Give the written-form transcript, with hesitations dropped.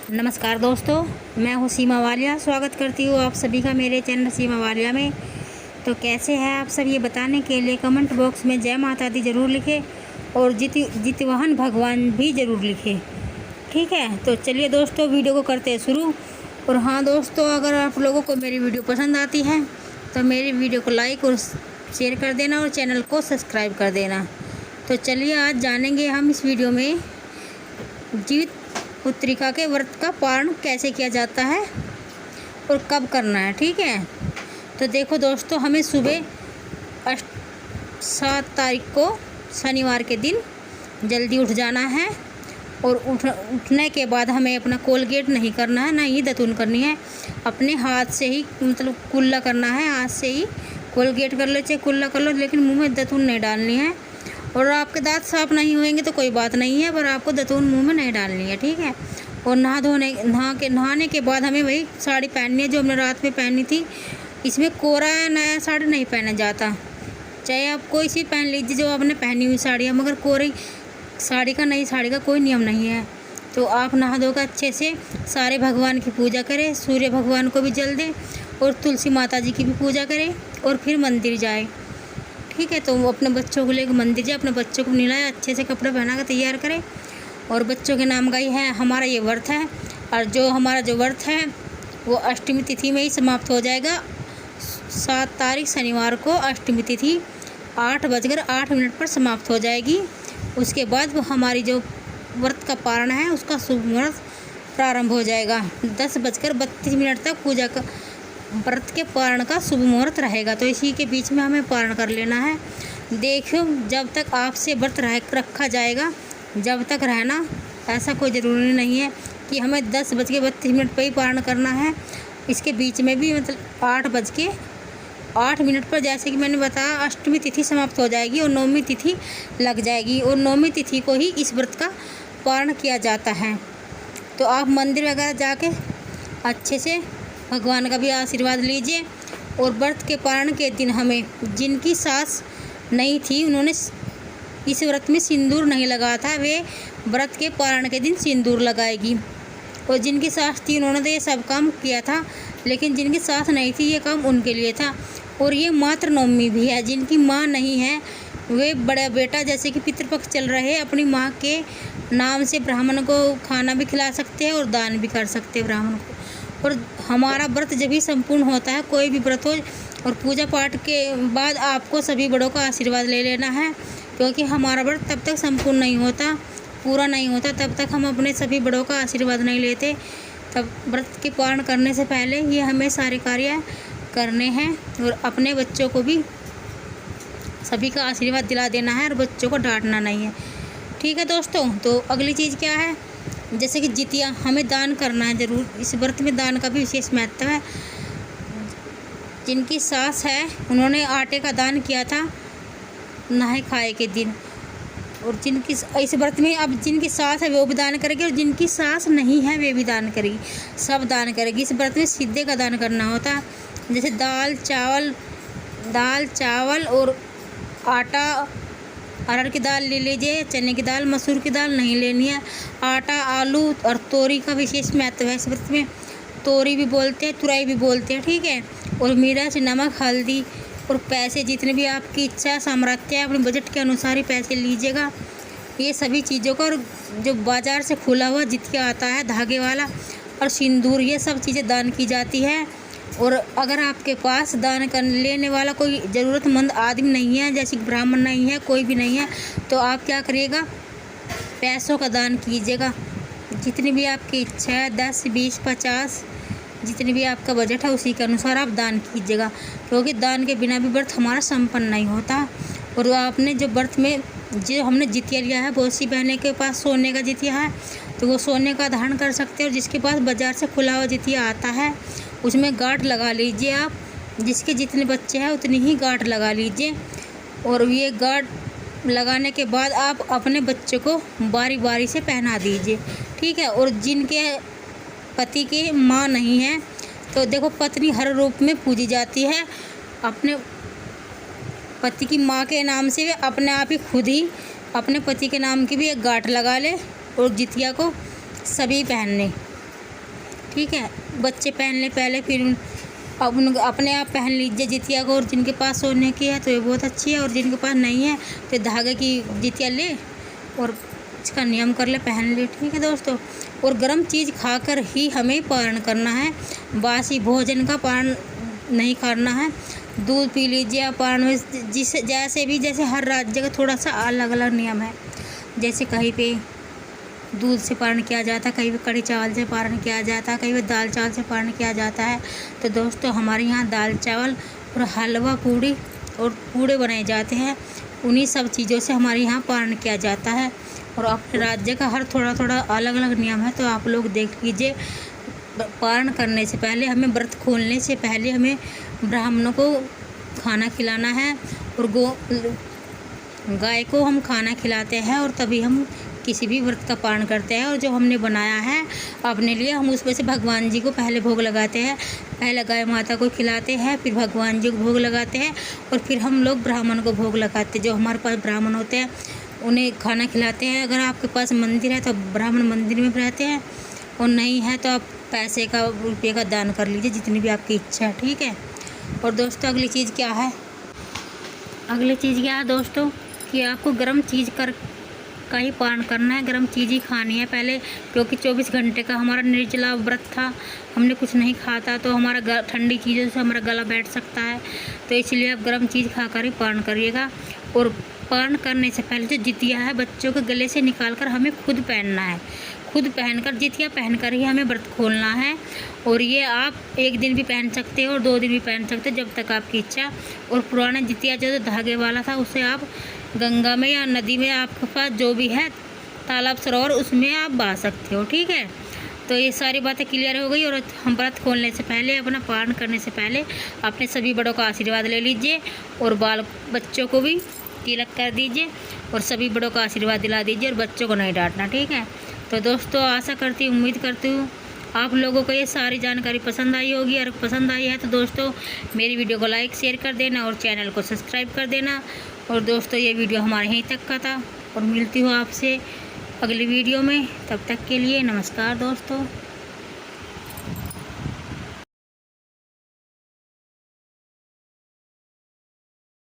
नमस्कार दोस्तों, मैं हूँ सीमा वालिया। स्वागत करती हूँ आप सभी का मेरे चैनल सीमा वालिया में। तो कैसे हैं आप सब, ये बताने के लिए कमेंट बॉक्स में जय माता दी ज़रूर लिखें और जितवाहन भगवान भी ज़रूर लिखें। ठीक है, तो चलिए दोस्तों वीडियो को करते हैं शुरू। और हाँ दोस्तों, अगर आप लोगों को मेरी वीडियो पसंद आती है तो मेरी वीडियो को लाइक और शेयर कर देना और चैनल को सब्सक्राइब कर देना। तो चलिए आज जानेंगे हम इस वीडियो में जीवित पुत्रिका के व्रत का पारण कैसे किया जाता है और कब करना है। ठीक है, तो देखो दोस्तों, हमें सुबह 7 तारीख को शनिवार के दिन जल्दी उठ जाना है। और उठने के बाद हमें अपना कोलगेट नहीं करना है, ना ही दातून करनी है। अपने हाथ से ही मतलब कुल्ला करना है, हाथ से ही कोलगेट कर लो चाहे कुल्ला कर लो, लेकिन मुंह में दातून नहीं डालनी है। और आपके दांत साफ नहीं होंगे तो कोई बात नहीं है, पर आपको दातून मुंह में नहीं डालनी है। ठीक है, और नहाने के बाद हमें वही साड़ी पहननी है जो हमने रात में पहनी थी। इसमें कोरा नया साड़ी नहीं पहना जाता, चाहे आप कोई सी पहन लीजिए जो आपने पहनी हुई साड़ी है, मगर कोरी साड़ी का नई साड़ी का कोई नियम नहीं है। तो आप नहा धोकर अच्छे से सारे भगवान की पूजा करें, सूर्य भगवान को भी जल दें और तुलसी माता जी की भी पूजा करें और फिर मंदिर जाए। ठीक है, तो वो अपने बच्चों को लेकर मंदिर जाए, अपने बच्चों को नहलाए, अच्छे से कपड़े पहना कर तैयार करें और बच्चों के नाम का ही है हमारा ये व्रत है। और जो हमारा जो व्रत है वो अष्टमी तिथि में ही समाप्त हो जाएगा। 7 तारीख शनिवार को अष्टमी तिथि 8:08 पर समाप्त हो जाएगी। उसके बाद वो हमारी जो व्रत का पारण है उसका शुभ मुहूर्त प्रारंभ हो जाएगा। 10:32 तक पूजा का व्रत के पारण का शुभ मुहूर्त रहेगा। तो इसी के बीच में हमें पारण कर लेना है। देखो, जब तक आपसे व्रत रखा जाएगा जब तक रहना, ऐसा कोई ज़रूरी नहीं है कि हमें 10:32 पर ही पारण करना है। इसके बीच में भी मतलब 8:08 पर, जैसे कि मैंने बताया, अष्टमी तिथि समाप्त हो जाएगी और नवमी तिथि लग जाएगी। और नवमी तिथि को ही इस व्रत का पारण किया जाता है। तो आप मंदिर वगैरह जाके अच्छे से भगवान का भी आशीर्वाद लीजिए। और व्रत के पारण के दिन हमें, जिनकी सास नहीं थी उन्होंने इस व्रत में सिंदूर नहीं लगाया था, वे व्रत के पारण के दिन सिंदूर लगाएगी। और जिनकी सास थी उन्होंने तो ये सब काम किया था, लेकिन जिनकी सास नहीं थी ये काम उनके लिए था। और ये मातृ नवमी भी है। जिनकी माँ नहीं है वे बड़ा बेटा, जैसे कि पितृपक्ष चल रहे हैं, अपनी माँ के नाम से ब्राह्मण को खाना भी खिला सकते हैं और दान भी कर सकते हैं ब्राह्मण को। और हमारा व्रत जब भी संपूर्ण होता है, कोई भी व्रत हो, और पूजा पाठ के बाद आपको सभी बड़ों का आशीर्वाद ले लेना है, क्योंकि हमारा व्रत तब तक संपूर्ण नहीं होता, पूरा नहीं होता, तब तक हम अपने सभी बड़ों का आशीर्वाद नहीं लेते। तब व्रत के पारण करने से पहले ये हमें सारे कार्य करने हैं और अपने बच्चों को भी सभी का आशीर्वाद दिला देना है और बच्चों को डांटना नहीं है। ठीक है दोस्तों, तो अगली चीज़ क्या है, जैसे कि जितिया, हमें दान करना है ज़रूर। इस व्रत में दान का भी विशेष महत्व है। जिनकी सास है उन्होंने आटे का दान किया था नहाए खाए के दिन। और जिनकी इस व्रत में अब जिनकी सास है वो भी दान करेगी और जिनकी सास नहीं है वे भी दान करेगी, सब दान करेगी। इस व्रत में सीधे का दान करना होता है, जैसे दाल चावल और आटा, अरहर की दाल ले लीजिए, चने की दाल, मसूर की दाल नहीं लेनी है। आटा, आलू और तोरी का विशेष महत्व है इस व्रत में। तोरी भी बोलते हैं, तुरई भी बोलते हैं। ठीक है, और मिर्च, नमक, हल्दी और पैसे, जितने भी आपकी इच्छा सामर्थ्य है अपने बजट के अनुसार ही पैसे लीजिएगा। ये सभी चीज़ों का, और जो बाज़ार से खुला हुआ जितिया आता है धागे वाला, और सिंदूर, ये सब चीज़ें दान की जाती है। और अगर आपके पास दान कर लेने वाला कोई ज़रूरतमंद आदमी नहीं है, जैसे ब्राह्मण नहीं है, कोई भी नहीं है, तो आप क्या करिएगा, पैसों का दान कीजिएगा। जितनी भी आपकी इच्छा है, 10, 20, 50, जितनी भी आपका बजट है उसी के अनुसार आप दान कीजिएगा, क्योंकि दान के बिना भी व्रत हमारा संपन्न नहीं होता। और आपने जो व्रत में जो हमने जितिया लिया है, बहुत सी बहनों के पास सोने का जितिया है तो वो सोने का धारण कर सकते हैं। और जिसके पास बाज़ार से खुला हुआ जितिया आता है उसमें गांठ लगा लीजिए आप, जिसके जितने बच्चे हैं उतनी ही गांठ लगा लीजिए। और ये गांठ लगाने के बाद आप अपने बच्चों को बारी बारी से पहना दीजिए। ठीक है, और जिनके पति की माँ नहीं है तो देखो, पत्नी हर रूप में पूजी जाती है। अपने पति की माँ के नाम से वे अपने आप ही खुद ही अपने पति के नाम की भी एक गांठ लगा ले और जितिया को सभी पहन लें। ठीक है। बच्चे पहन ले पहले, फिर अब उन अपने आप पहन लीजिए जितिया को। और जिनके पास सोने की है तो ये बहुत अच्छी है, और जिनके पास नहीं है तो धागे की जितिया ले और इसका नियम कर ले, पहन ले, ठीक है दोस्तों। और गर्म चीज़ खाकर ही हमें पारण करना है, बासी भोजन का पारण नहीं करना है। दूध पी लीजिए आप पारण में, जैसे हर राज्य का थोड़ा सा अलग अलग नियम है। जैसे कहीं पे दूध से पारण किया जाता है, कहीं पे कड़ी चावल से पारण किया जाता है, कहीं पे दाल चावल से पारण किया जाता है। तो दोस्तों हमारे यहाँ दाल चावल और हलवा पूड़ी और पूड़े बनाए जाते हैं, उन्हीं सब चीज़ों से हमारे यहाँ पारण किया जाता है। और अपने राज्य का हर थोड़ा थोड़ा अलग अलग नियम है, तो आप लोग देख लीजिए। पारण करने से पहले, हमें व्रत खोलने से पहले हमें ब्राह्मणों को खाना खिलाना है, और गाय को हम खाना खिलाते हैं, और तभी हम किसी भी व्रत का पारण करते हैं। और जो हमने बनाया है अपने लिए, हम उसमें से भगवान जी को पहले भोग लगाते हैं। पहले गाय माता को खिलाते हैं, फिर भगवान जी को भोग लगाते हैं, और फिर हम लोग ब्राह्मण को भोग लगाते हैं। जो हमारे पास ब्राह्मण होते हैं उन्हें खाना खिलाते हैं। अगर आपके पास मंदिर है तो ब्राह्मण मंदिर में रहते हैं, और नहीं है तो आप पैसे का, रुपये का दान कर लीजिए, जितनी भी आपकी इच्छा है, ठीक है। और दोस्तों अगली चीज़ क्या है दोस्तों, कि आपको गर्म चीज़ का ही पारण करना है, गर्म चीज़ ही खानी है पहले। क्योंकि 24 घंटे का हमारा निर्जला व्रत था, हमने कुछ नहीं खाता, तो हमारा ठंडी चीज़ों से हमारा गला बैठ सकता है। तो इसलिए आप गर्म चीज़ खाकर ही पारण करिएगा। और पारण करने से पहले जो जितिया है बच्चों के गले से निकाल कर हमें खुद पहनना है, खुद पहनकर, जितिया पहनकर ही हमें व्रत खोलना है। और ये आप 1 दिन भी पहन सकते हो और 2 दिन भी पहन सकते हो, जब तक आपकी इच्छा। और पुराना जितिया जो धागे वाला था उसे आप गंगा में या नदी में, आपके पास जो भी है तालाब सरोवर, उसमें आप बहा सकते हो, ठीक है। तो ये सारी बातें क्लियर हो गई। और हम व्रत खोलने से पहले, अपना पारण करने से पहले अपने सभी बड़ों का आशीर्वाद ले लीजिए, और बच्चों को भी तिलक कर दीजिए, और सभी बड़ों का आशीर्वाद दिला दीजिए, और बच्चों को नहीं डांटना, ठीक है। तो दोस्तों आशा करती हूँ, उम्मीद करती हूँ आप लोगों को ये सारी जानकारी पसंद आई होगी। अगर पसंद आई है तो दोस्तों मेरी वीडियो को लाइक शेयर कर देना, और चैनल को सब्सक्राइब कर देना। और दोस्तों ये वीडियो हमारे यहीं तक का था, और मिलती हूँ आपसे अगली वीडियो में। तब तक के लिए नमस्कार दोस्तों।